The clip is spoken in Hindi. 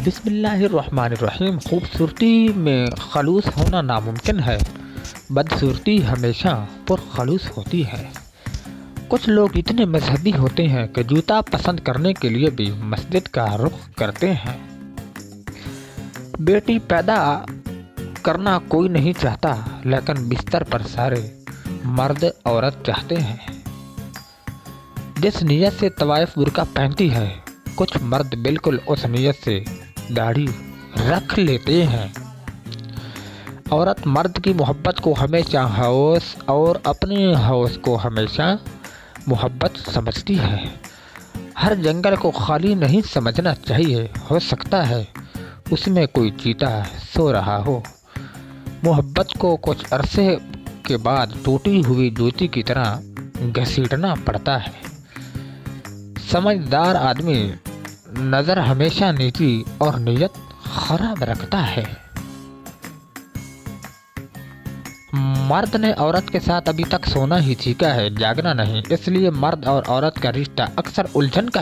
बिस्मिल्लाहिर्रहमानिर्रहीम। खूबसूरती में खलूस होना नामुमकिन है, बदसूरती हमेशा पुरखलूस होती है। कुछ लोग इतने मजहबी होते हैं कि जूता पसंद करने के लिए भी मस्जिद का रुख करते हैं। बेटी पैदा करना कोई नहीं चाहता, लेकिन बिस्तर पर सारे मर्द औरत चाहते हैं। जिस नीयत से तवाइफ बुर्का पहनती है, कुछ मर्द बिल्कुल उस नीयत से दाढ़ी रख लेते हैं। औरत मर्द की मोहब्बत को हमेशा हौस और अपने हौस को हमेशा मोहब्बत समझती है। हर जंगल को खाली नहीं समझना चाहिए, हो सकता है उसमें कोई चीता सो रहा हो। मोहब्बत को कुछ अरसे के बाद टूटी हुई जूती की तरह घसीटना पड़ता है। समझदार आदमी नज़र हमेशा नीची और नीयत खराब रखता है। मर्द ने औरत के साथ अभी तक सोना ही सीखा है, जागना नहीं। इसलिए मर्द और औरत का रिश्ता अक्सर उलझन का